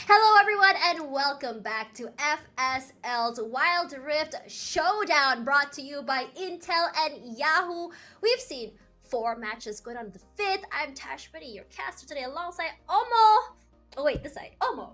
Hello, everyone, and welcome back to FSL's Wild Rift Showdown, brought to you by Intel and Yahoo. We've seen 4 matches going on in the fifth. I'm Tash Bitty, your caster today, alongside Omo. Oh wait, this side, Omo.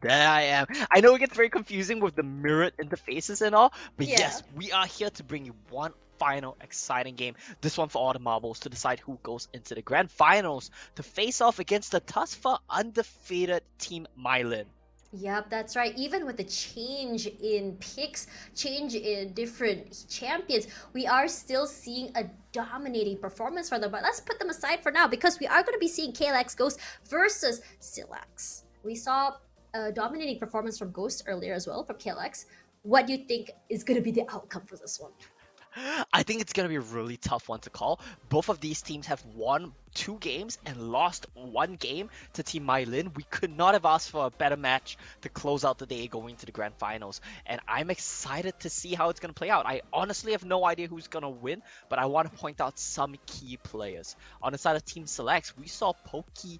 There I am. I know it gets very confusing with the mirrored interfaces and all, but Yeah. yes, we are here to bring you one final exciting game. This one for all the marbles to decide who goes into the grand finals to face off against the thus far undefeated Team Mylin. Yep, that's right. Even with the change in picks, change in different champions, we are still seeing a dominating performance from them. But let's put them aside for now because we are going to be seeing KLX Ghost versus Cillax. We saw a dominating performance from Ghost earlier as well from KLX. What do you think is going to be the outcome for this one? I think it's going to be a really tough one to call. Both of these teams have won 2 games and lost 1 game to Team Mylin. We could not have asked for a better match to close out the day going to the grand finals. And I'm excited to see how it's going to play out. I honestly have no idea who's going to win, but I want to point out some key players. On the side of Team Cillax, we saw Pokey.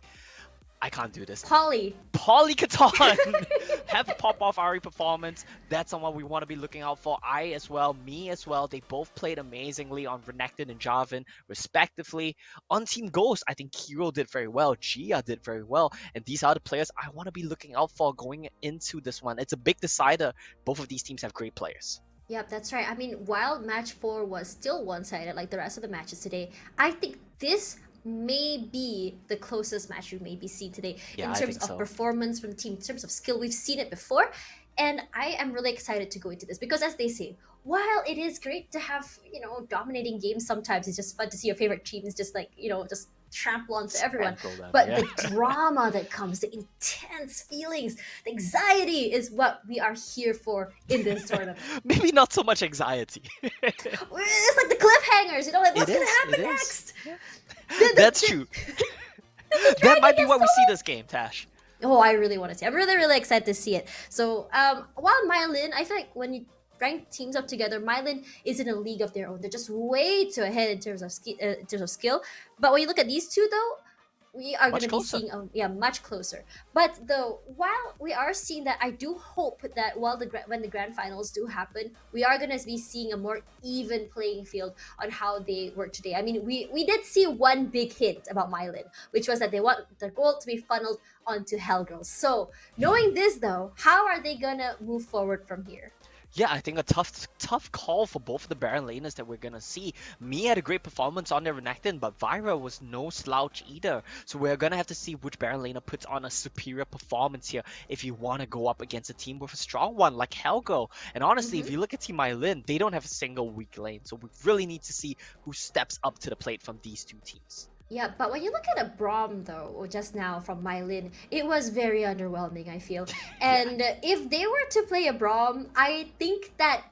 I can't do this. Polly. Polycaton have a pop-off RE performance. That's someone we want to be looking out for. I as well, me as well. They both played amazingly on Renekton and Jarvan, respectively. On Team Ghost, I think Kiro did very well. Gia did very well. And these are the players I want to be looking out for going into this one. It's a big decider. Both of these teams have great players. Yep, that's right. I mean, while match 4 was still one-sided like the rest of the matches today, I think this may be the closest match we maybe see today Yeah, in I terms think of so. performance from the team, in terms of skill. We've seen it before, and I am really excited to go into this because, as they say, while it is great to have dominating games, sometimes it's just fun to see your favorite teams just just trample onto everyone. Spantle them, But yeah. the drama that comes, the intense feelings, the anxiety is what we are here for in this tournament. Maybe not so much anxiety. It's like the cliffhangers, like It what's gonna is, it happen is. next? Yeah. The, That's the, true. the That dragon might be is why we see so. this game, Tash. Oh, I really want to see. I'm really, really excited to see it. So, while Mylin, I feel like when you rank teams up together, Mylin is in a league of their own. They're just way too ahead in terms of skill. But when you look at these two, though, we are going Much to be closer. seeing much closer. But though, while we are seeing that, I do hope that when the grand finals do happen, we are going to be seeing a more even playing field on how they work today. I mean, we did see one big hint about Mylin, which was that they want the gold to be funneled onto Hellgirls. So knowing this though, how are they gonna move forward from here? Yeah, I think a tough call for both of the Baron laners that we're gonna see. Me had a great performance on their Renekton, but Vyra was no slouch either. So we're gonna have to see which Baron laner puts on a superior performance here if you want to go up against a team with a strong one like Helgo. And honestly, if Mm-hmm. you look at Team Mylin, they don't have a single weak lane. So we really need to see who steps up to the plate from these two teams. Yeah, but when you look at a Braum though, or just now from Mylin, it was very underwhelming, I feel. Yeah. And if they were to play a Braum, I think that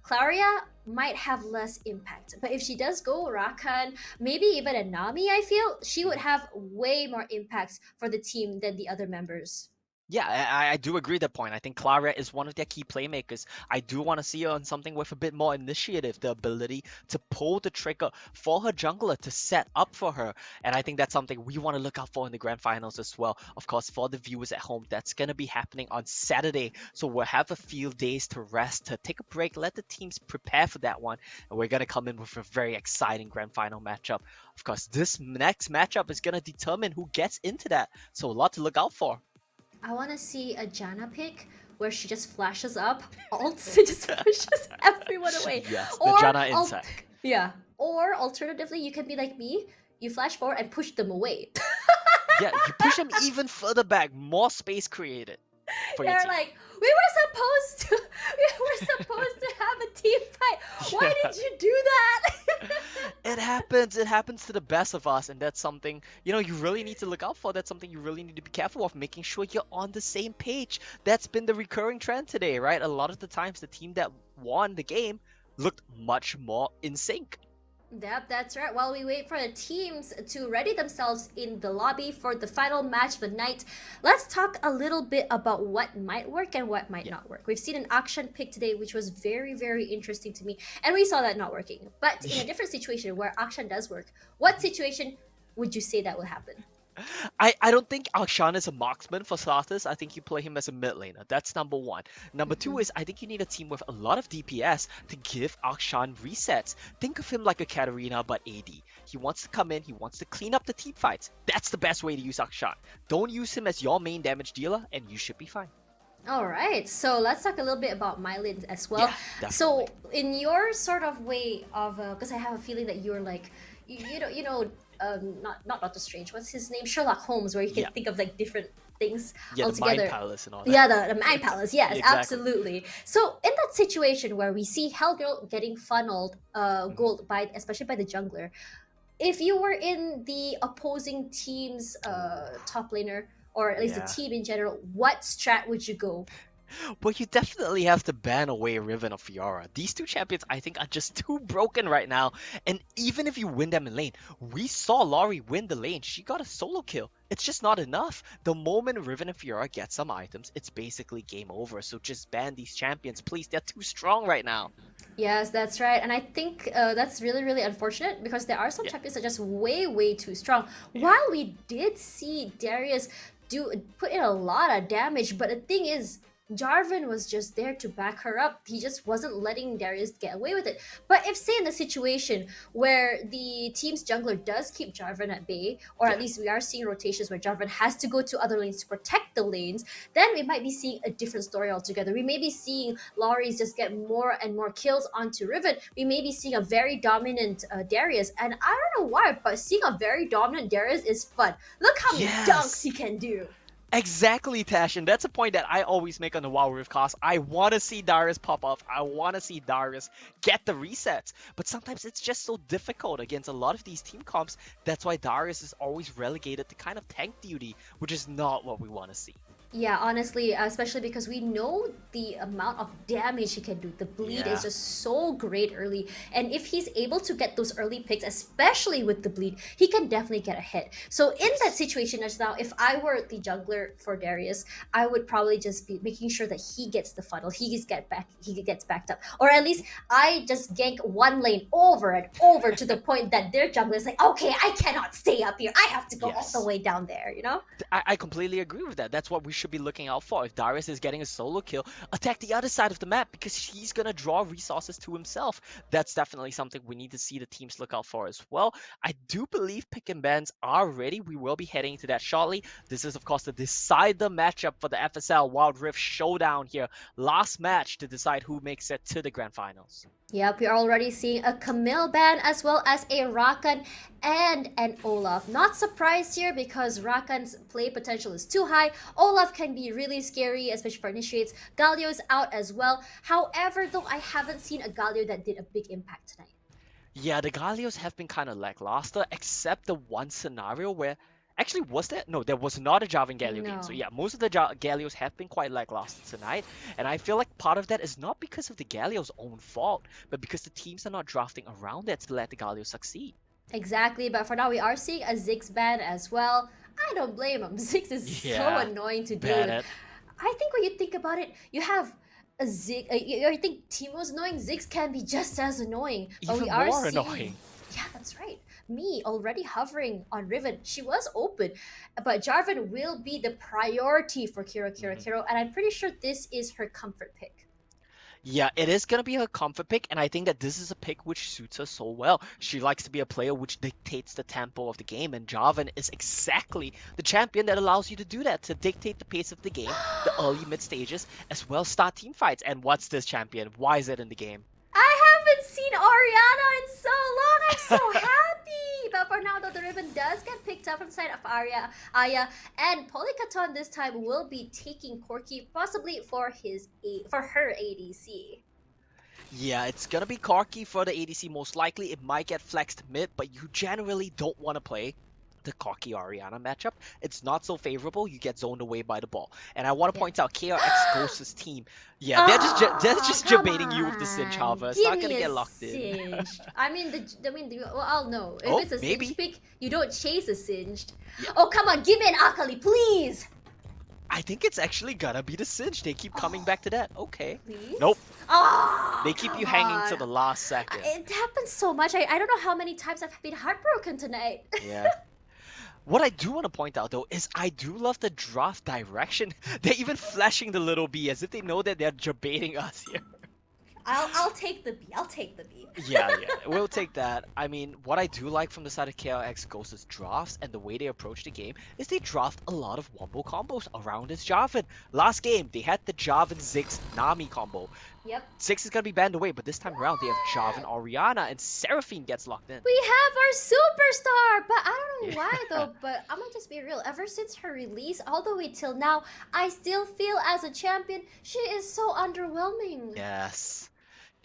Claria might have less impact. But if she does go Rakan, maybe even a Nami, I feel she would have way more impact for the team than the other members. Yeah, I do agree that point. I think Clara is one of their key playmakers. I do want to see her on something with a bit more initiative, the ability to pull the trigger for her jungler to set up for her. And I think that's something we want to look out for in the grand finals as well. Of course, for the viewers at home, that's going to be happening on Saturday. So we'll have a few days to rest, to take a break, let the teams prepare for that one. And we're going to come in with a very exciting grand final matchup. Of course, this next matchup is going to determine who gets into that. So a lot to look out for. I want to see a Janna pick where she just flashes up, ults, and just pushes everyone away. Yes, the Or, Janna al- insect. yeah. Or alternatively, you can be like me. You flash forward and push them away. Yeah, you push them even further back, more space created for your They're team. like, we were supposed to have a team fight. Why Yeah, did you do that? it happens. It happens to the best of us, and that's something you really need to look out for. That's something you really need to be careful of, making sure you're on the same page. That's been the recurring trend today, right? A lot of the times, the team that won the game looked much more in sync. Yep, that's right. While we wait for the teams to ready themselves in the lobby for the final match of the night, let's talk a little bit about what might work and what might Yeah. not work. We've seen an auction pick today, which was very, very interesting to me, and we saw that not working. But in a different situation where auction does work, what situation would you say that will happen? I don't think Akshan is a marksman for starters. I think you play him as a mid laner. That's number one. Number two Mhm. is I think you need a team with a lot of DPS to give Akshan resets. Think of him like a Katarina but AD. He wants to come in, he wants to clean up the team fights. That's the best way to use Akshan. Don't use him as your main damage dealer and you should be fine. All right, so let's talk a little bit about Mylin as well. Yeah, definitely. So, in your sort of way of, because I have a feeling that you're like, not Doctor Strange. What's his name? Sherlock Holmes, where you can Yeah. think of like different things Yeah, the Mind altogether. Palace and all that. Yeah, the Mind Palace. Yes, Exactly. absolutely. So in that situation where we see Hellgirl getting funneled Mhm. gold by, especially by the jungler, if you were in the opposing team's Ooh, top laner, or at least the yeah. team in general, what strat would you go? But you definitely have to ban away Riven or Fiora. These two champions, I think, are just too broken right now. And even if you win them in lane, we saw Laurie win the lane. She got a solo kill. It's just not enough. The moment Riven and Fiora get some items, it's basically game over. So just ban these champions, please. They're too strong right now. Yes, that's right. And I think that's really, really unfortunate because there are some Yeah, champions that are just way, way too strong. yeah. While we did see Darius do put in a lot of damage, but the thing is, Jarvan was just there to back her up. He just wasn't letting Darius get away with it. But if, say, in a situation where the team's jungler does keep Jarvan at bay, or at Yeah. least we are seeing rotations where Jarvan has to go to other lanes to protect the lanes, then we might be seeing a different story altogether. We may be seeing Laurie's just get more and more kills onto Riven. We may be seeing a very dominant Darius, and I don't know why, but seeing a very dominant Darius is fun. Look how many dunks Yes. he can do. Exactly, Tash, and that's a point that I always make on the WoW Riftcast. I want to see Darius pop off. I want to see Darius get the resets. But sometimes it's just so difficult against a lot of these team comps. That's why Darius is always relegated to kind of tank duty, which is not what we want to see. Yeah, honestly, especially because we know the amount of damage he can do. The bleed is Yeah. just so great early. And if he's able to get those early picks, especially with the bleed, he can definitely get a hit. So in that Yes. situation as now, if I were the jungler for Darius, I would probably just be making sure that he gets the funnel, he gets backed up. Or at least I just gank one lane over and over to the point that their jungler is like, okay, I cannot stay up here. I have to go all the Yes. way down there, you know? I completely agree with that. That's what we should be looking out for. If Darius is getting a solo kill, attack the other side of the map because he's gonna draw resources to himself. That's definitely something we need to see the teams look out for as well. I do believe pick and bans are ready. We will be heading to that shortly. This is, of course, to decide the matchup for the FSL Wild Rift Showdown here. Last match to decide who makes it to the grand finals. Yep, we're already seeing a Camille ban as well as a Rakan and an Olaf. Not surprised here because Rakan's play potential is too high. Olaf can be really scary, especially for initiates. Galio's out as well. However, though, I haven't seen a Galio that did a big impact tonight. Yeah, the Gallios have been kind of lackluster, except the one scenario where actually was there? No, there was not a Jarvan Galio game. So No. yeah, most of the Gallios have been quite lackluster tonight, and I feel like part of that is not because of the Gallios' own fault, but because the teams are not drafting around it to let the Gallios succeed. Exactly, but for now we are seeing a Ziggs ban as well. I don't blame him. Ziggs is so Yeah, annoying to deal ban with. it. I think when you think about it, you have a Zig. You think Teemo's annoying. Ziggs can be just as annoying, but we Even are more seeing. annoying. Yeah, that's right. Me already hovering on Riven. She was open, but Jarvan will be the priority for Mhm. Kiro, and I'm pretty sure this is her comfort pick. Yeah, it is going to be her comfort pick, and I think that this is a pick which suits her so well. She likes to be a player which dictates the tempo of the game, and Jarvan is exactly the champion that allows you to do that, to dictate the pace of the game, the early mid stages, as well as start team fights. And what's this champion? Why is it in the game? I haven't seen Oriana in so long. I'm so happy. But for now, though, the ribbon does get picked up from the side of Aya, and Polykaton this time will be taking Corki, possibly for for her ADC. Yeah, it's gonna be Corki for the ADC most likely. It might get flexed mid, but you generally don't want to play the Corki Oriana matchup. It's not so favorable. You get zoned away by the ball. And I want to Yeah. point out KLX Ghost's team. Yeah, they're Oh, just come debating you with the Singe, on. however. It's Give not gonna me a get locked in. singed. Well, I'll know. If Oh, it's a maybe. singed pick, you don't chase a singed. Yeah, Oh, come on. Give me an Akali, please. I think it's actually gonna be the Singe. They keep coming Oh, back to that. Okay. please? Nope. Oh, They keep you come hanging to on. the last second. It happens so much. I don't know how many times I've been heartbroken tonight. Yeah. What I do want to point out though is I do love the draft direction. They're even flashing the little B as if they know that they're debating us here. I'll take the B. I'll take the B. Yeah, yeah, we'll take that. I mean, what I do like from the side of KLX Ghost's drafts and the way they approach the game is they draft a lot of wombo combos around his Jarvan. Last game, they had the Jarvan Ziggs Nami combo. Yep. Ziggs is gonna be banned away, but this time around they have Jarvan Oriana and Seraphine gets locked in. We have our superstar, but I don't know why Yeah. though. But I'm gonna just be real. Ever since her release, all the way till now, I still feel as a champion, she is so underwhelming. Yes.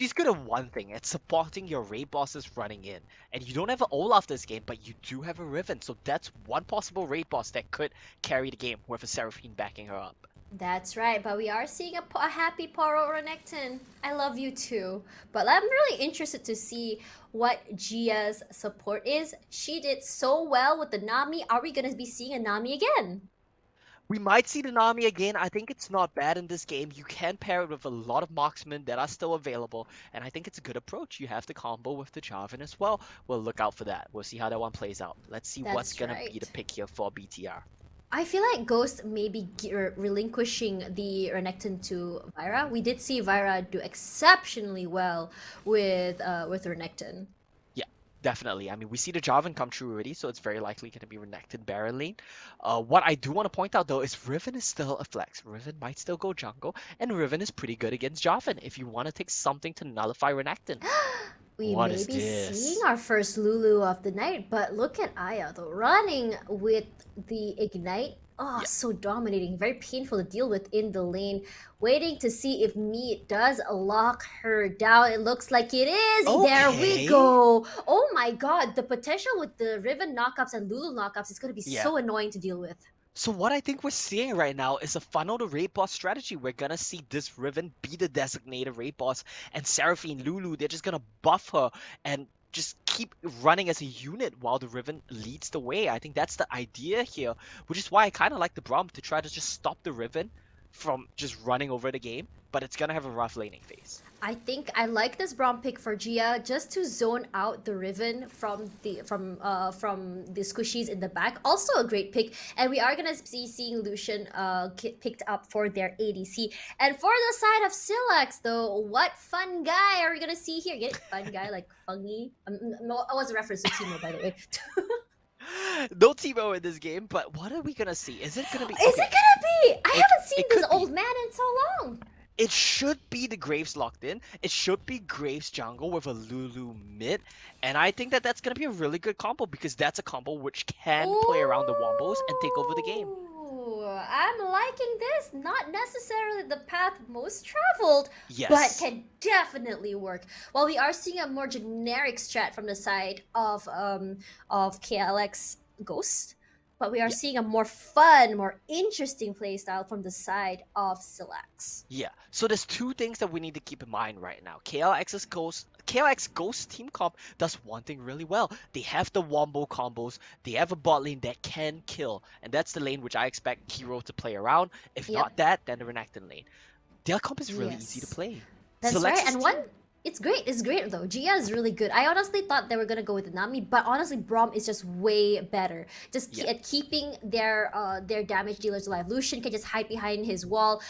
She's good at one thing, it's supporting your raid bosses running in. And you don't have an Olaf this game, but you do have a Riven, so that's one possible raid boss that could carry the game with a Seraphine backing her up. That's right, but we are seeing a happy Poro Renekton. I love you too. But I'm really interested to see what Gia's support is. She did so well with the Nami. Are we gonna be seeing a Nami again? We might see the Nami again. I think it's not bad in this game. You can pair it with a lot of marksmen that are still available, and I think it's a good approach. You have the combo with the Jarvan as well. We'll look out for that. We'll see how that one plays out. Let's see what's That's gonna be the right. pick here for BTR. I feel like Ghost may be relinquishing the Renekton to Vyra. We did see Vyra do exceptionally well with Renekton. Yeah, definitely. I mean, we see the Jarvan come true already, so it's very likely going to be Renekton Baron lane. What I do want to point out though is Riven is still a flex. Riven might still go jungle, and Riven is pretty good against Jarvan if you want to take something to nullify Renekton. We What may is be seeing this? our first Lulu of the night, but look at Aya though, running with the Ignite. Oh, Yeah. so dominating, very painful to deal with in the lane. Waiting to see if Meat does lock her down. It looks like it is. There we Okay. go. Oh my god, the potential with the Riven knockups and Lulu knockups is going to be Yeah. so annoying to deal with. So what I think we're seeing right now is a funnel to raid boss strategy. We're gonna see this Riven be the designated raid boss, and Seraphine, Lulu, they're just gonna buff her and just keep running as a unit while the Riven leads the way. I think that's the idea here, which is why I kind of like the Braum to try to just stop the Riven from just running over the game, but it's gonna have a rough laning phase. I think I like this Braum pick for Gia just to zone out the Riven from the squishies in the back. Also a great pick, and we are gonna be seeing Lucian picked up for their ADC. And for the side of Cillax, though, what fun guy are we gonna see here? Get it? Fun guy like fungy. No, I was a reference to Timo, by the way. No Teemo in this game, but what are we gonna see? Is it gonna be Is it okay? gonna be? I It haven't seen it this could be. old man in so long. It should be the Graves locked in. It should be Graves jungle with a Lulu mid. And I think that that's going to be a really good combo because that's a combo which can play around the wombos and take over the game. Ooh, I'm liking this. Not necessarily the path most traveled, but Yes. can definitely work. While we are seeing a more generic strat from the side of KLX Ghost, but we are Yeah. seeing a more fun, more interesting playstyle from the side of Cillax. Yeah. So there's two things that we need to keep in mind right now. KLX Ghost team comp does one thing really well. They have the wombo combos. They have a bot lane that can kill. And that's the lane which I expect Hero to play around. If Yep. not that, then the Renekton lane. Their comp is really easy to Yes. play. That's right. Celex's And one, team. it's great. It's great though. Gia is really good. I honestly thought they were gonna go with Nami, but honestly, Braum is just way better. Just Yeah. at keeping their damage dealers alive. Lucian can just hide behind his wall.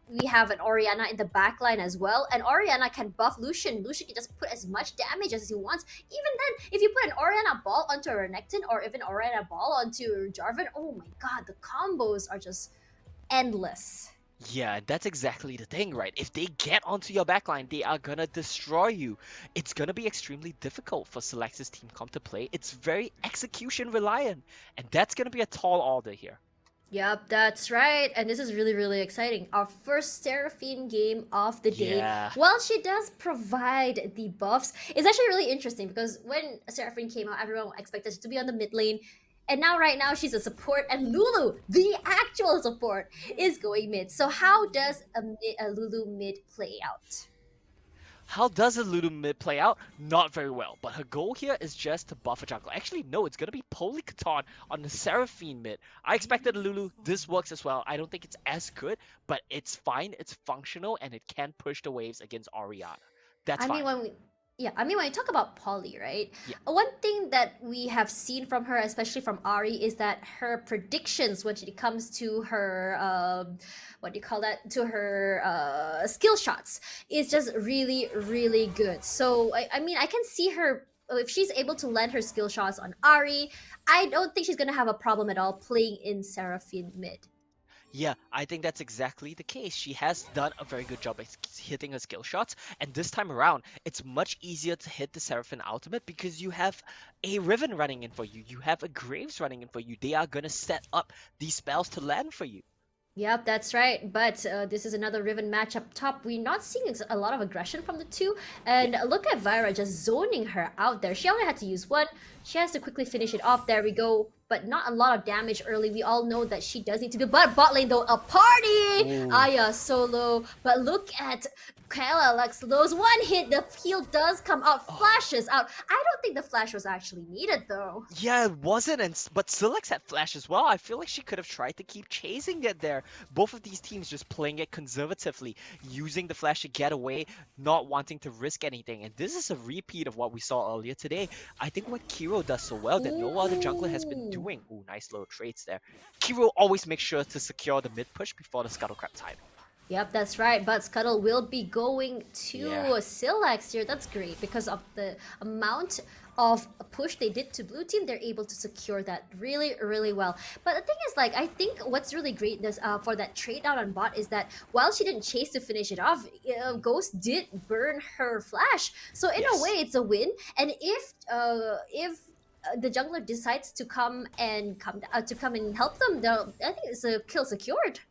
We have an Oriana in the back line as well, and Oriana can buff Lucian. Lucian can just put as much damage as he wants. Even then, if you put an Oriana ball onto a Renekton or even Oriana ball onto Jarvan, oh my god, the combos are just endless. Yeah, that's exactly the thing, right? If they get onto your backline, they are gonna destroy you. It's gonna be extremely difficult for Celex's team comp to play. It's very execution reliant, and that's gonna be a tall order here. Yep, that's right. And this is really, really exciting. Our first Seraphine game of the day. Yeah. While she does provide the buffs, it's actually really interesting because when Seraphine came out, everyone expected her to be on the mid lane. And now, right now, she's a support, and Lulu, the actual support, is going mid. So, how does a Lulu mid play out? How does a Lulu mid play out? Not very well, but her goal here is just to buff a jungle. Actually, no, it's gonna be Polykaton on the Seraphine mid. I expected a Lulu. This works as well. I don't think it's as good, but it's fine, it's functional, and it can push the waves against Oriana. That's I mean, fine. Yeah, I mean, when you talk about Polly, right? Yeah. One thing that we have seen from her, especially from Ari, is that her predictions when it comes to her, what do you call that? To her skill shots is Yeah. just really, really good. So, I mean, I can see her. If she's able to land her skill shots on Ari, I don't think she's gonna have a problem at all playing in Seraphine mid. Yeah, I think that's exactly the case. She has done a very good job at hitting her skill shots, and this time around, it's much easier to hit the Seraphine ultimate because you have a Riven running in for you, you have a Graves running in for you. They are gonna set up these spells to land for you. Yep, that's right. But this is another Riven match up top. We're not seeing a lot of aggression from the two. Yeah. And look at Vyra just zoning her out there. She only had to use one. She has to quickly finish it off. There we go. But not a lot of damage early. We all know that she does need to be. But bot lane though, a party! Ooh. Aya solo. But look at KLX. Those one hit, the heal does come out, Oh. flashes out. I don't think the flash was actually needed though. Yeah, it wasn't, but Cillax had flash as well. I feel like she could have tried to keep chasing it there. Both of these teams just playing it conservatively, using the flash to get away, not wanting to risk anything. And this is a repeat of what we saw earlier today. I think what Kiro does so well that no other jungler has been Ooh. doing. Ooh, nice little trades there. Kiro always makes sure to secure the mid push before the scuttle crab time. Yep, that's right. But Scuttle will be going to Yeah. Cillax here. That's great because of the amount of push they did to blue team. They're able to secure that really, really well. But the thing is, like, I think what's really great this for that trade down on bot is that while she didn't chase to finish it off, Ghost did burn her flash. So in a way, Yes. it's a win. And if the jungler decides to come and come and help them, I think it's a kill secured.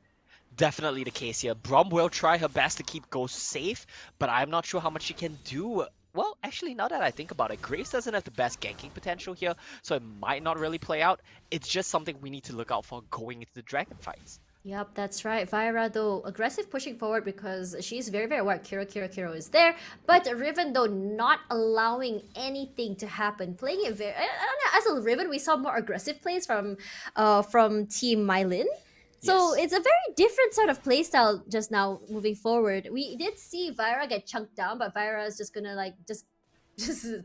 Definitely the case here. Brom will try her best to keep Ghost safe, but I'm not sure how much she can do. Well, actually, now that I think about it, Graves doesn't have the best ganking potential here, so it might not really play out. It's just something we need to look out for going into the dragon fights. Yep, that's right. Vyra, though, aggressive pushing forward because she's very, very aware. Kiro is there. But Riven, though, not allowing anything to happen. Playing it very... I don't know, as a Riven, we saw more aggressive plays from Team Mylin. So Yes. it's a very different sort of playstyle just now moving forward. We did see Vyra get chunked down, but Vyra is just gonna like just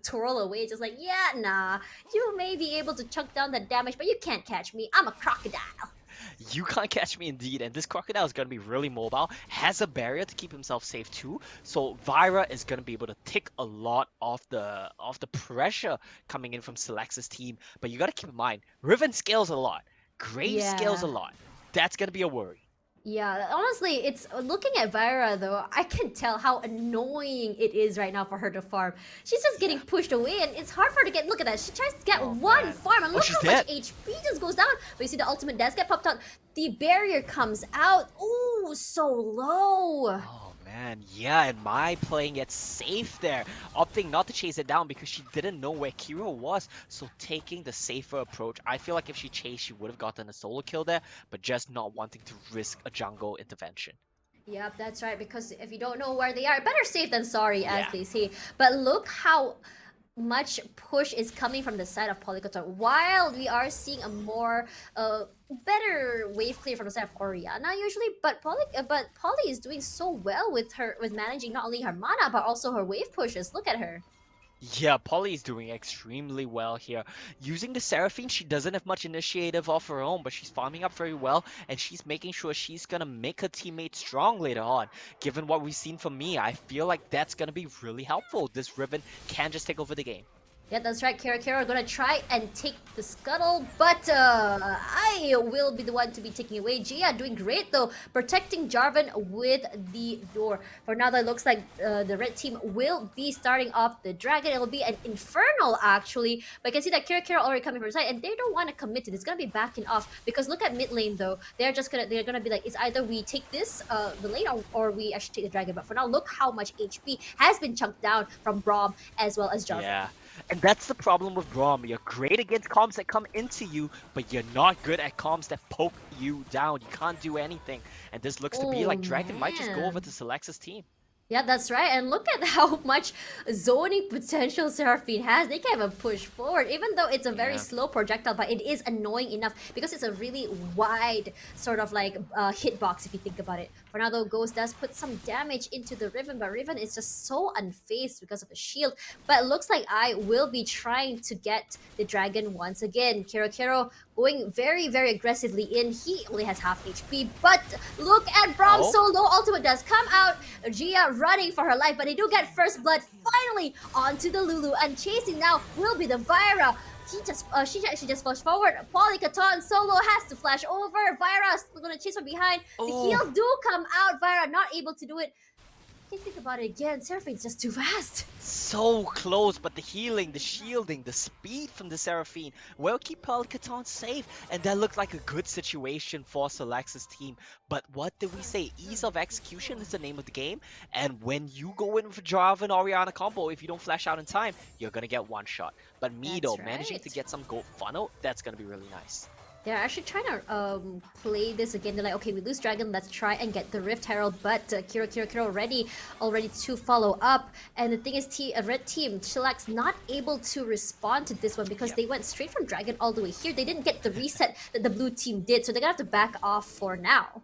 twirl away, just like, yeah, nah. You may be able to chunk down that damage, but you can't catch me. I'm a crocodile. You can't catch me indeed, and this Crocodile is going to be really mobile, has a barrier to keep himself safe too, so Vyra is going to be able to take a lot of the pressure coming in from Cillax's team, but you got to keep in mind, Riven scales a lot, Graves scales a Yeah. lot. That's going to be a worry. Yeah, honestly, it's looking at Vyra though, I can tell how annoying it is right now for her to farm. She's just getting Yeah. pushed away and it's hard for her to get, look at that, she tries to get Oh one man. farm and Oh, look she's how much dead. HP just goes down. But you see the ultimate does get popped out, the barrier comes out, ooh, so low. Oh man, yeah, and Mai playing it safe there, opting not to chase it down because she didn't know where Kiro was, so taking the safer approach. I feel like if she chased, she would have gotten a solo kill there, but just not wanting to risk a jungle intervention. Yep, that's right. Because if you don't know where they are, better safe than sorry, as Yeah. they say. But look how much push is coming from the side of Polycoton. While we are seeing a more better wave clear from the side of Oriana usually, but Poly is doing so well with her with managing not only her mana but also her wave pushes. Look at her. Yeah, Polly is doing extremely well here. Using the Seraphine, she doesn't have much initiative of her own, but she's farming up very well, and she's making sure she's gonna make her teammates strong later on. Given what we've seen from me, I feel like that's gonna be really helpful. This Riven can just take over the game. Yeah, that's right. Kara are gonna try and take the scuttle, but I will be the one to be taking away. Gia doing great though, protecting Jarvan with the door. For now, that looks like the red team will be starting off the dragon. It'll be an infernal actually, but I can see that Kara already coming from the side, and they don't want to commit to this. It's gonna be backing off because look at mid lane though. They're gonna be like, it's either we take this the lane or we actually take the dragon. But for now, look how much HP has been chunked down from Braum as well as Jarvan. Yeah. And that's the problem with Braum. You're great against comms that come into you, but you're not good at comms that poke you down. You can't do anything. And this looks to be Oh like Dragon might just go over man. to Cillax's team. Yeah, that's right. And look at how much zoning potential Seraphine has. They can even push forward, even though it's a very Yeah. slow projectile, but it is annoying enough because it's a really wide sort of like hitbox if you think about it. For now, though, Ghost does put some damage into the Riven, but Riven is just so unfazed because of the shield. But it looks like I will be trying to get the dragon once again. Kero going very, very aggressively in. He only has half HP, but look at Braum Oh. solo. Ultimate does come out. Gia running for her life, but they do get first blood finally onto the Lulu, and chasing now will be the Vyra. She just flashed forward. Polycaton solo has to flash over. Vyra's gonna chase from behind. The Oh. heals do come out. Vyra not able to do it. Think about it again. Seraphine's just too fast. So close, but the healing, the shielding, the speed from the Seraphine will keep Pearl safe, and that looked like a good situation for Cillax's team. But what did we say? Ease of execution is the name of the game, and when you go in with a Jarvan Orianna combo, if you don't flash out in time, you're gonna get one shot. But That's Mido managing to right. get some gold funnel, that's gonna be really nice. They're actually trying to play this again. They're like, okay, we lose Dragon, let's try and get the Rift Herald. But Kiro already to follow up. And the thing is, Red Team, Cillax not able to respond to this one because Yep. they went straight from Dragon all the way here. They didn't get the reset that the blue team did, so they're gonna have to back off for now.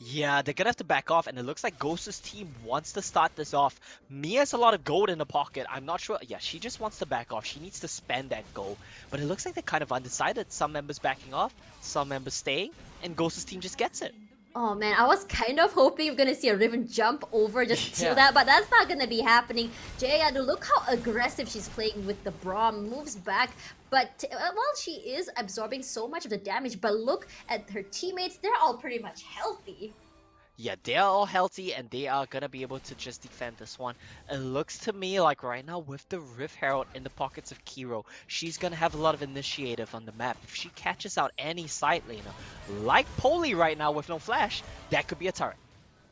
Yeah, they're gonna have to back off, and it looks like Ghost's team wants to start this off. Mia has a lot of gold in the pocket. I'm not sure. Yeah, she just wants to back off. She needs to spend that gold. But it looks like they're kind of undecided. Some members backing off, some members staying, and Ghost's team just gets it. Oh man, I was kind of hoping we're gonna see a Riven jump over, just steal Yeah. that, but that's not gonna be happening. Jaya, look how aggressive she's playing with the Braum, moves back, but well, she is absorbing so much of the damage, but look at her teammates, they're all pretty much healthy. Yeah, they're all healthy, and they are gonna be able to just defend this one. It looks to me like right now, with the Rift Herald in the pockets of Kiro, she's gonna have a lot of initiative on the map. If she catches out any side laner, like Poli right now with no flash, that could be a turret.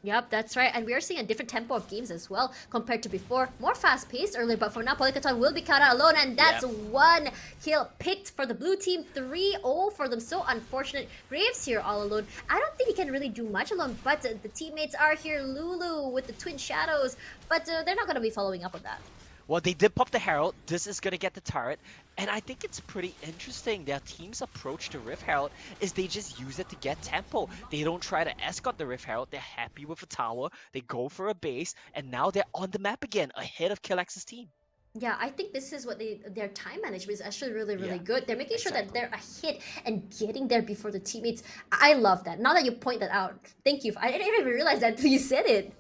Yep, that's right. And we are seeing a different tempo of games as well compared to before. More fast-paced earlier, but for now, Polycaton will be caught out alone, and that's one kill picked for the blue team. 3-0 for them. So unfortunate. Graves here all alone. I don't think he can really do much alone, but the teammates are here. Lulu with the Twin Shadows, but they're not going to be following up on that. Well, they did pop the Herald. This is going to get the turret. And I think it's pretty interesting. Their team's approach to Rift Herald is they just use it to get tempo. They don't try to escort the Rift Herald. They're happy with a tower. They go for a base. And now they're on the map again, ahead of KLX's team. Yeah, I think this is what their time management is actually really, really Yeah, good. They're making sure that exactly. they're ahead and getting there before the teammates. I love that. Now that you point that out, thank you. I didn't even realize that until you said it.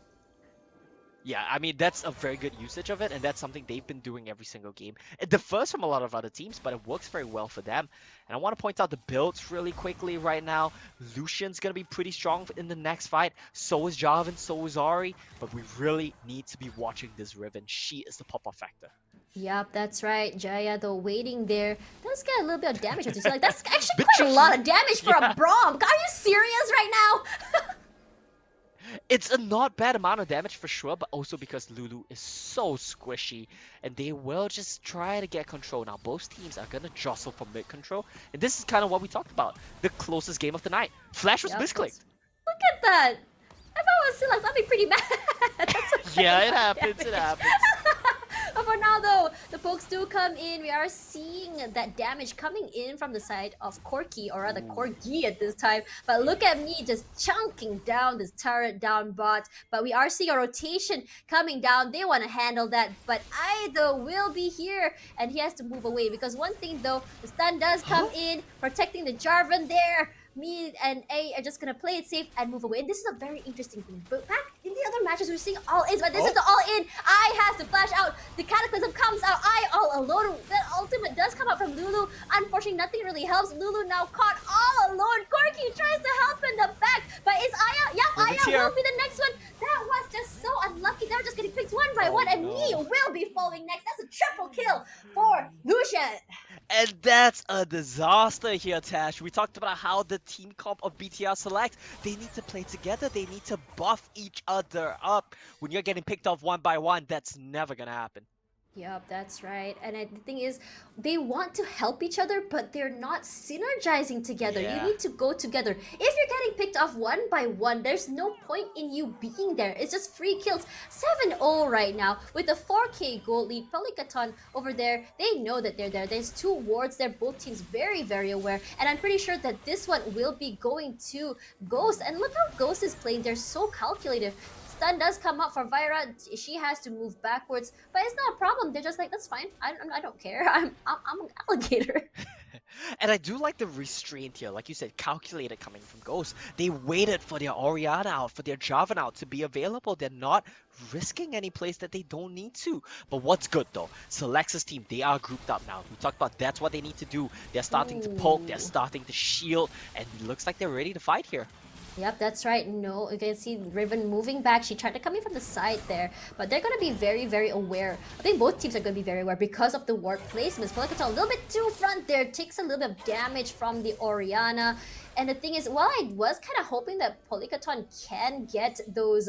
Yeah, I mean, that's a very good usage of it, and that's something they've been doing every single game. It differs from a lot of other teams, but it works very well for them. And I want to point out the builds really quickly right now. Lucian's going to be pretty strong in the next fight. So is Jarvan, so is Ari. But we really need to be watching this Riven. She is the pop-off factor. Yep, that's right. Jaya, though, waiting there, does get a little bit of damage. Like, that's actually Bit quite a tricky. lot of damage for Yeah. a Braum. Are you serious right now? It's a not bad amount of damage for sure, but also because Lulu is so squishy, and they will just try to get control. Now, both teams are going to jostle for mid control, and this is kind of what we talked about. The closest game of the night. Flash was Yep, misclicked. look at that. If I was Silas, I'd be pretty mad. That's Yeah, it much happens, damage. it happens. But for now, though, the pokes do come in. We are seeing that damage coming in from the side of Corki, or rather Corgi at this time. But look at me just chunking down this turret down bot. But we are seeing a rotation coming down. They want to handle that. But Aido will be here, and he has to move away. Because one thing, though, the stun does come in, protecting the Jarvan there. Me and A are just gonna play it safe and move away. And this is a very interesting thing. But back in the other matches, we're seeing all-ins, but this is the all-in. I have to flash out. The Cataclysm comes out. I all alone. The ultimate does come out from Lulu. Unfortunately, nothing really helps. Lulu now caught all alone. Corki tries to help in the back, but is Aya? Yep, Aya will be the next one. That was just so unlucky. They're just getting picked one by one, and me will be falling next. That's a triple kill for Lucian. And that's a disaster here, Tash. We talked about how the team comp of BTR Select, they need to play together. They need to buff each other up. When you're getting picked off one by one, that's never gonna happen. Yep, that's right. And the thing is, they want to help each other, but they're not synergizing together. You Yeah. need to go together. If you're getting picked off one by one, there's no point in you being there. It's just free kills. 7-0 right now with a 4K goal lead. Pelicaton over there, they know that they're there. There's two wards there. Both teams very, very aware. And I'm pretty sure that this one will be going to Ghost. And look how Ghost is playing. They're so calculative. Stun does come up for Vyra. She has to move backwards, but it's not a problem. They're just like, that's fine. I don't care. I'm an alligator. And I do like the restraint here, like you said, calculated coming from Ghost. They waited for their Orianna out, for their Jarvan out to be available. They're not risking any place that they don't need to. But what's good though, Cillax's team, they are grouped up now. We talked about that's what they need to do. They're starting to poke, they're Ooh. starting to shield, and it looks like they're ready to fight here. Yep, that's right. No, you can see Riven moving back. She tried to come in from the side there, but they're going to be very, very aware. I think both teams are going to be very aware because of the ward placements. Pelicaton a little bit too front there, takes a little bit of damage from the Orianna. And the thing is, while I was kind of hoping that Pelicaton can get those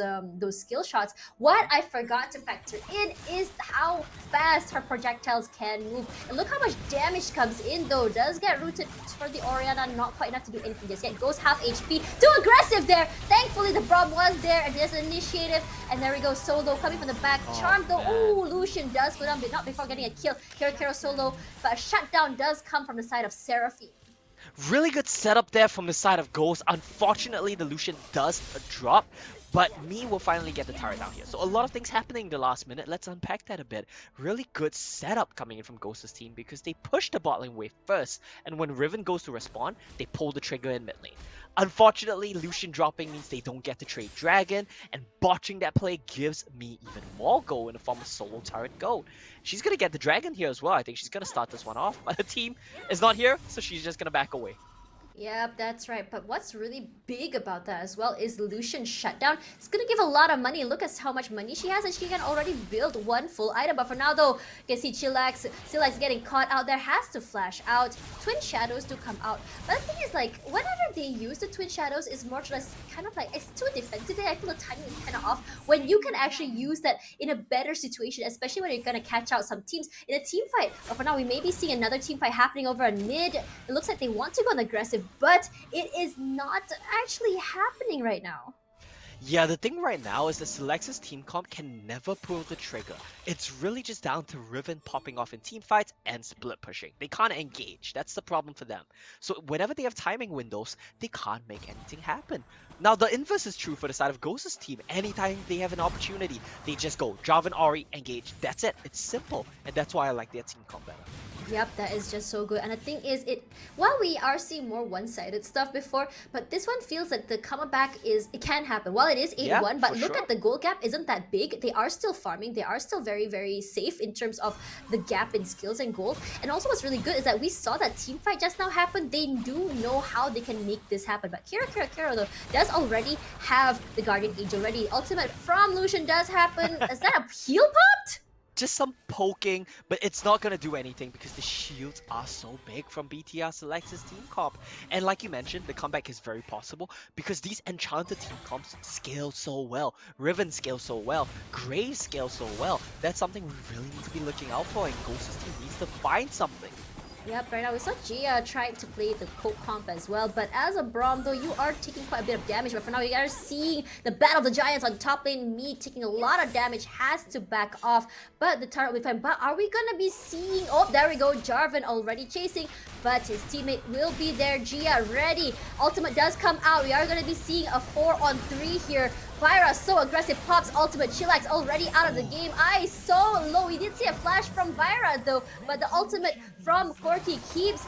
skill shots, what I forgot to factor in is how fast her projectiles can move. And look how much damage comes in though. Does get rooted for the Orianna, not quite enough to do anything just yet. Goes half HP. Too aggressive there. Thankfully the Braum was there and there's an initiative. And there we go, Solo coming from the back. Charm though. Man. Ooh, Lucian does go down, but not before getting a kill. Kiro Solo, but a shutdown does come from the side of Seraphine. Really good setup there from the side of Ghost. Unfortunately, the Lucian does drop, but me will finally get the turret down here. So a lot of things happening in the last minute. Let's unpack that a bit. Really good setup coming in from Ghost's team because they push the bot lane wave first, and when Riven goes to respond, they pull the trigger in mid lane. Unfortunately, Lucian dropping means they don't get to trade Dragon, and botching that play gives me even more gold in the form of solo turret gold. She's gonna get the Dragon here as well. I think she's gonna start this one off, but the team is not here, so she's just gonna back away. Yep, that's right. But what's really big about that as well is Lucian's shutdown. It's gonna give a lot of money. Look at how much money she has, and she can already build one full item. But for now, though, you can see Cillax getting caught out there, has to flash out. Twin Shadows do come out. But the thing is, like, whenever they use the Twin Shadows, it's more or less kind of like, it's too defensive. I feel the timing is kind of off. When you can actually use that in a better situation, especially when you're gonna catch out some teams in a team fight. But for now, we may be seeing another team fight happening over in mid. It looks like they want to go on aggressive, but it is not actually happening right now. Yeah, the thing right now is that Cillax's team comp can never pull the trigger. It's really just down to Riven popping off in team fights and split pushing. They can't engage. That's the problem for them. So whenever they have timing windows, they can't make anything happen. Now the inverse is true for the side of Ghost's team. Anytime they have an opportunity, they just go Jarvan, Ori, engage. That's it. It's simple. And that's why I like their team comp better. Yep, that is just so good. And the thing is, while we are seeing more one-sided stuff before, but this one feels like the comeback it can happen. While it is 8-1, Yeah, but for look sure. at the goal gap isn't that big. They are still farming. They are still very, very safe in terms of the gap in skills and gold. And also what's really good is that we saw that team fight just now happen. They do know how they can make this happen. But Kira though does already have the Guardian Angel ready. Ultimate from Lucian does happen. Is that a heal popped? Just some poking, but it's not gonna do anything because the shields are so big from BTR Cillax's team comp. And like you mentioned, the comeback is very possible because these enchanted team comps scale so well. Riven scale so well. Grave scale so well. That's something we really need to be looking out for, and Ghost's team needs to find something. Yep, right now we saw Gia trying to play the Coke comp as well, but as a Braum though, you are taking quite a bit of damage, but for now you are seeing the Battle of the Giants on top lane. Me taking a lot of damage, has to back off, but the turret will be fine. But are we gonna be seeing, oh there we go, Jarvan already chasing, but his teammate will be there. Gia ready, ultimate does come out. We are gonna be seeing a 4-on-3 here. Vyra so aggressive, pops ultimate. Chillax already out of the game. So low. We did see a flash from Vyra though, but the ultimate from Corki keeps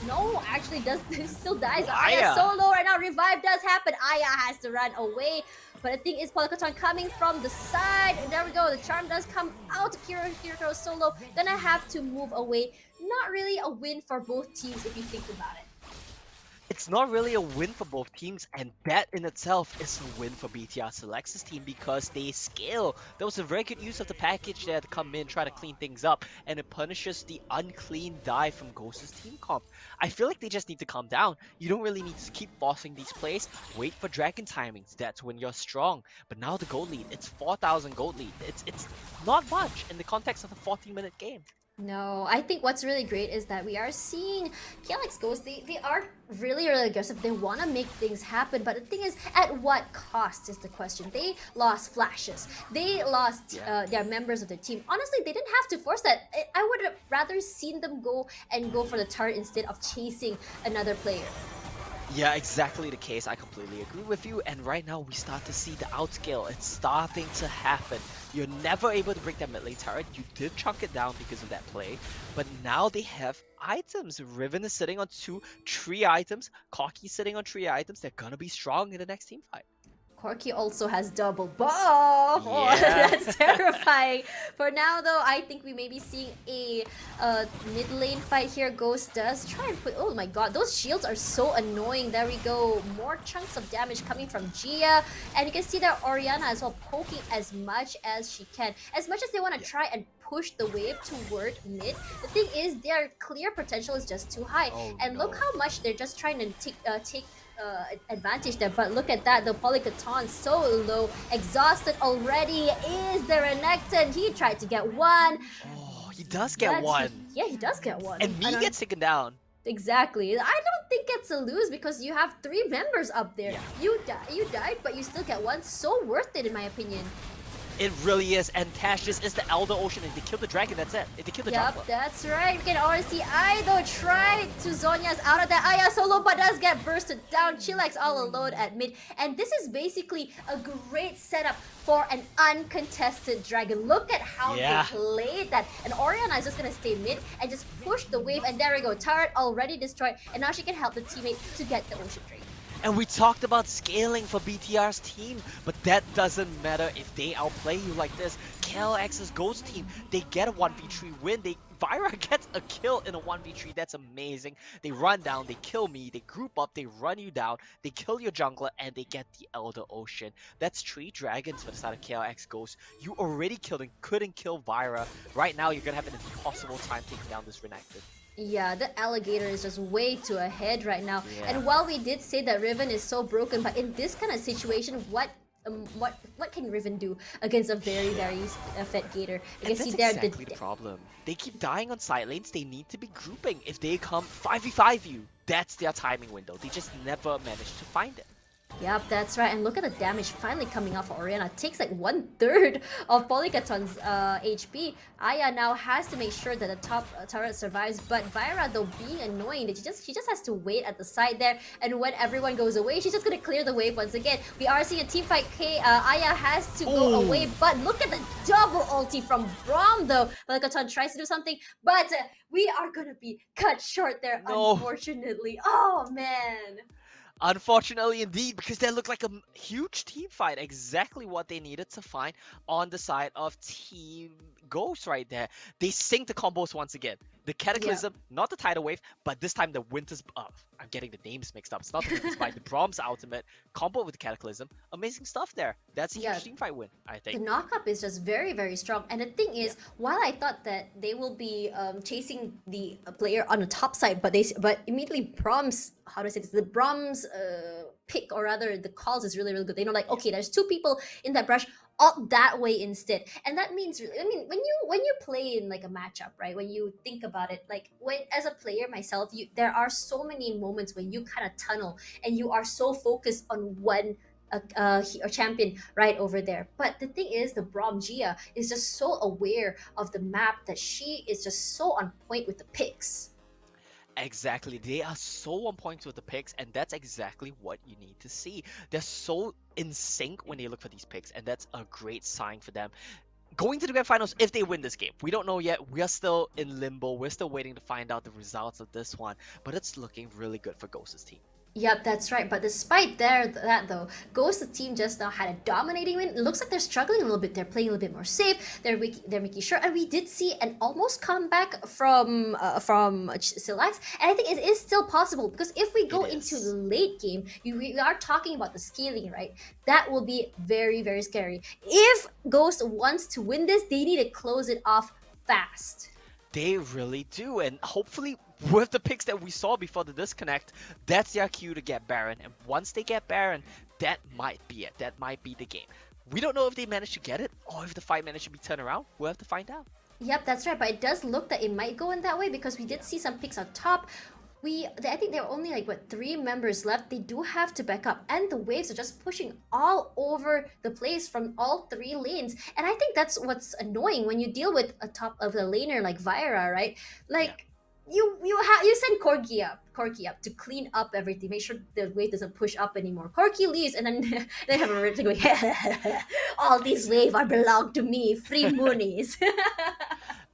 no, actually does still dies. Aya so low right now. Revive does happen. Aya has to run away. But the thing is, Pelicaton coming from the side. And there we go. The charm does come out. Kiro solo. Gonna have to move away. Not really a win for both teams if you think about it. It's not really a win for both teams, and that in itself is a win for BTR Cillax's team because they scale. There was a very good use of the package there to come in, try to clean things up, and it punishes the unclean dive from Ghost's team comp. I feel like they just need to calm down. You don't really need to keep forcing these plays. Wait for dragon timings. That's when you're strong. But now the gold lead, it's 4,000 gold lead. It's not much in the context of a 14-minute game. No, I think what's really great is that we are seeing KLX Ghost. They are really, really aggressive. They want to make things happen. But the thing is, at what cost is the question. They lost flashes. They lost their members of their team. Honestly, they didn't have to force that. I would have rather seen them go for the turret instead of chasing another player. Yeah, exactly the case. I completely agree with you. And right now, we start to see the outscale. It's starting to happen. You're never able to break that mid lane turret. You did chunk it down because of that play. But now they have items. Riven is sitting on three items. Corki sitting on three items. They're gonna be strong in the next team fight. Corki also has double buff. Oh, Yeah. that's terrifying. For now, though, I think we may be seeing a mid lane fight here. Ghost does try and put. Oh my god, those shields are so annoying. There we go. More chunks of damage coming from Gia. And you can see that Orianna as well poking as much as she can. As much as they want to try and push the wave toward mid, the thing is their clear potential is just too high. Oh, and no. look how much they're just trying to take advantage there, but look at that, the Polycaton so low, exhausted already. Is there a Renekton? He tried to get one. Oh, he does get one. Yeah, he does get one. And me gets taken down. Exactly. I don't think it's a lose because you have 3 members up there. Yeah. You died, but you still get one. So worth it in my opinion. It really is, and Tash, this is the Elder Ocean. If they kill the dragon, that's it. If they kill the Yep, jungler. that's right. We can already see Aido try to Zonya's out of that Aya solo, but does get bursted down. Cillax all alone at mid. And this is basically a great setup for an uncontested dragon. Look at how they played that. And Orianna is just going to stay mid and just push the wave. And there we go. Turret already destroyed. And now she can help the teammate to get the Ocean Drake. And we talked about scaling for BTR's team, but that doesn't matter if they outplay you like this. KLX's Ghost team, they get a 1v3 win. Vira gets a kill in a 1v3. That's amazing. They run down, they kill me, they group up, they run you down, they kill your jungler, and they get the Elder Ocean. That's 3 dragons for the side of KLX Ghost. You already couldn't kill Vira. Right now, you're gonna have an impossible time taking down this Renekton. Yeah, the alligator is just way too ahead right now. Yeah. And while we did say that Riven is so broken, but in this kind of situation, what can Riven do against a very fed gator? You can see there exactly the problem. They keep dying on side lanes. They need to be grouping. If they come 5v5 you, that's their timing window. They just never manage to find it. Yep, that's right. And look at the damage finally coming out for Orianna. Takes like 1/3 of Polycaton's HP. Aya now has to make sure that the top turret survives. But Vira, though, being annoying, that she just has to wait at the side there. And when everyone goes away, she's just gonna clear the wave once again. We are seeing a team fight. Aya has to go away. But look at the double ulti from Braum, though. Polycaton tries to do something, but we are gonna be cut short there, unfortunately. Oh man. Unfortunately indeed, because that looked like a huge team fight. Exactly what they needed to find on the side of Team Ghost right there. They sync the combos once again. The Cataclysm, not the Tidal Wave, but this time the Winter's... I'm getting the names mixed up. It's not the Winter's Bite, the Brahms Ultimate, combo with the Cataclysm. Amazing stuff there. That's a huge team fight win, I think. The knockup is just very strong. And the thing is, while I thought that they will be chasing the player on the top side, but immediately Brahms, how do I say this? The Brahms pick, or rather the calls, is really good. They know, like, okay, there's 2 people in that brush, opt that way instead. And that means, I mean, when you play in like a matchup, right, when you think about it, like, when as a player myself, there are so many moments when you kind of tunnel and you are so focused on one a champion right over there. But the thing is, the Braum Gia is just so aware of the map that she is just so on point with the picks. Exactly. They are so on point with the picks, and that's exactly what you need to see. They're so in sync when they look for these picks, and that's a great sign for them. Going to the grand finals, if they win this game, we don't know yet. We are still in limbo. We're still waiting to find out the results of this one, but it's looking really good for Ghost's team. Yep, that's right. But despite that though, Ghost the team just now had a dominating win. It looks like they're struggling a little bit. They're playing a little bit more safe. They're making sure, and we did see an almost comeback from Cillax, and I think it is still possible because if we It go into the is. late game, we are talking about the scaling, right? That will be very very scary. If Ghost wants to win this, they need to close it off fast. They really do, and hopefully with the picks that we saw before the disconnect, that's their cue to get Baron. And once they get Baron, that might be it. That might be the game. We don't know if they manage to get it or if the fight managed to be turned around. We'll have to find out. Yep, that's right. But it does look that it might go in that way because we Yeah. did see some picks on top. I think there are only like what 3 members left. They do have to back up, and the waves are just pushing all over the place from all 3 lanes. And I think that's what's annoying when you deal with a top of the laner like Vyra, right? Yeah. Like you send Corki up to clean up everything, make sure the wave doesn't push up anymore. Corki leaves, and then they have a written going, all these wave are belong to me, free moonies.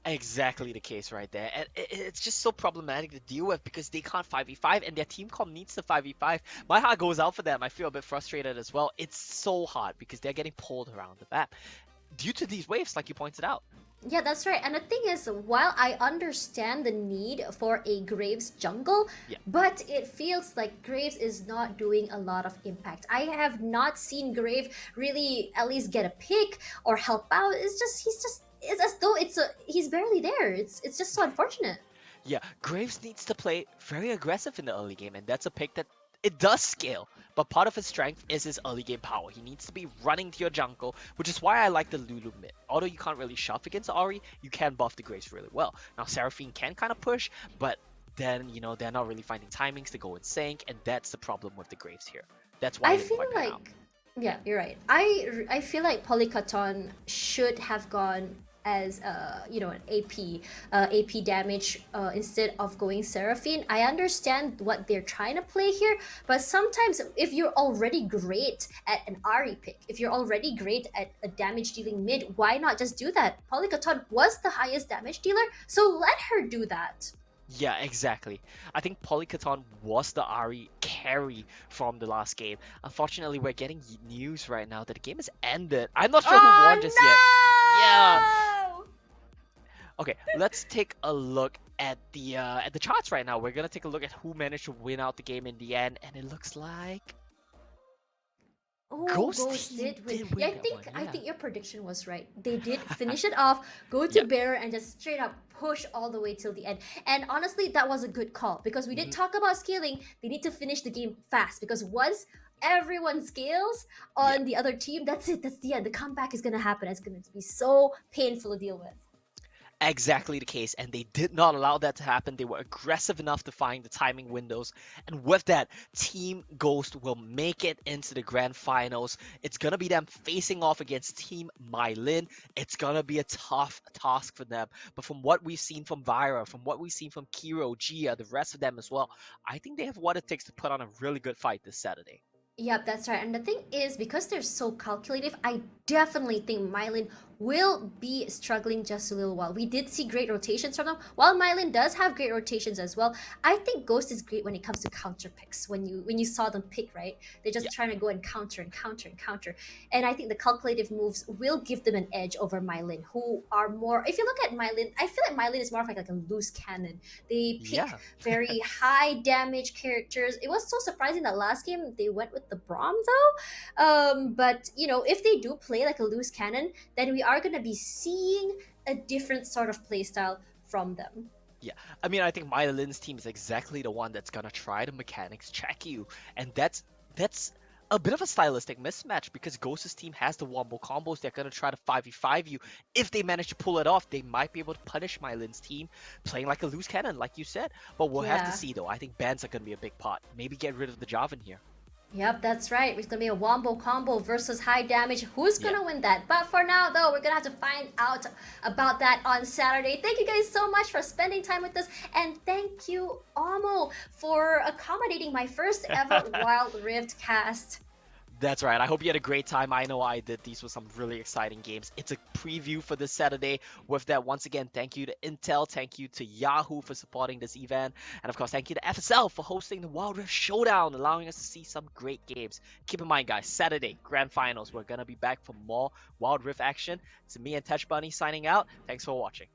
Exactly the case right there. And it's just so problematic to deal with because they can't 5v5 and their team comp needs to 5v5. My heart goes out for them. I feel a bit frustrated as well. It's so hard because they're getting pulled around the map due to these waves, like you pointed out. Yeah, that's right. And the thing is, while I understand the need for a Graves jungle, Yeah. but it feels like Graves is not doing a lot of impact. I have not seen Grave really at least get a pick or help out. It's as though he's barely there. It's just so unfortunate. Yeah, Graves needs to play very aggressive in the early game, and that's a pick that it does scale. But part of his strength is his early game power. He needs to be running to your jungle, which is why I like the Lulu mid. Although you can't really shove against Ahri, you can buff the Graves really well. Now Seraphine can kind of push, but then they're not really finding timings to go in sync, and that's the problem with the Graves here. That's why I I didn't feel quite pan out. like, yeah, you're right. I feel like Polycaton should have gone as an AP damage instead of going Seraphine. I understand what they're trying to play here, but sometimes if you're already great at an Ari pick, if you're already great at a damage dealing mid, why not just do that? Polycaton was the highest damage dealer, so let her do that. Yeah, exactly. I think Polycaton was the Ari carry from the last game. Unfortunately, we're getting news right now that the game has ended. I'm not sure who won just yet. Yeah. Oh Okay, let's take a look at the charts right now. We're gonna take a look at who managed to win out the game in the end, and it looks like Oh, Ghost Ghost Team did win. did Yeah, win that one. I Yeah. think your prediction was right. They did finish it off, go to Yeah. Bearer, and just straight up push all the way till the end. And honestly, that was a good call because we did Mhm. talk about scaling. They need to finish the game fast because once everyone scales Yeah. on the other team, that's it. That's the end. The comeback is gonna happen. It's gonna be so painful to deal with. Exactly the case, and they did not allow that to happen. They were aggressive enough to find the timing windows, and with that, Team Ghost will make it into the grand finals. It's gonna be them facing off against Team Mylin. It's gonna be a tough task for them, but from what we've seen from Vyra, from what we've seen from Kiro, Gia, the rest of them as well, I think they have what it takes to put on a really good fight this Saturday. Yep, that's right. And the thing is, because they're so calculative, I definitely think Mylin will be struggling just a little while. We did see great rotations from them. While Mylin does have great rotations as well, I think Ghost is great when it comes to counter picks. When you saw them pick, right? They're just Yeah. trying to go and counter and counter and counter. And I think the calculative moves will give them an edge over Mylin, who are more. If you look at Mylin, I feel like Mylin is more of like a loose cannon. They pick Yeah. very high damage characters. It was so surprising that last game they went with the Braum though. But if they do play like a loose cannon, then we are gonna be seeing a different sort of playstyle from them. Yeah, I mean, I think Myolin's team is exactly the one that's gonna try to mechanics check you, and that's a bit of a stylistic mismatch because Ghost's team has the wombo combos. They're gonna try to 5v5 you. If they manage to pull it off, they might be able to punish Myolin's team playing like a loose cannon, like you said. But we'll have to Yeah. see though. I think bans are gonna be a big part. Maybe get rid of the Javan here. Yep, that's right. It's gonna be a wombo combo versus high damage. Who's Yeah. gonna win that? But for now, though, we're gonna have to find out about that on Saturday. Thank you guys so much for spending time with us, and thank you, Amo, for accommodating my first ever Wild Rift cast. That's right. I hope you had a great time. I know I did. These were some really exciting games. It's a preview for this Saturday. With that, once again, thank you to Intel, thank you to Yahoo for supporting this event, and of course, thank you to FSL for hosting the Wild Rift Showdown, allowing us to see some great games. Keep in mind, guys, Saturday, Grand Finals. We're going to be back for more Wild Rift action. It's me and Touch Bunny signing out. Thanks for watching.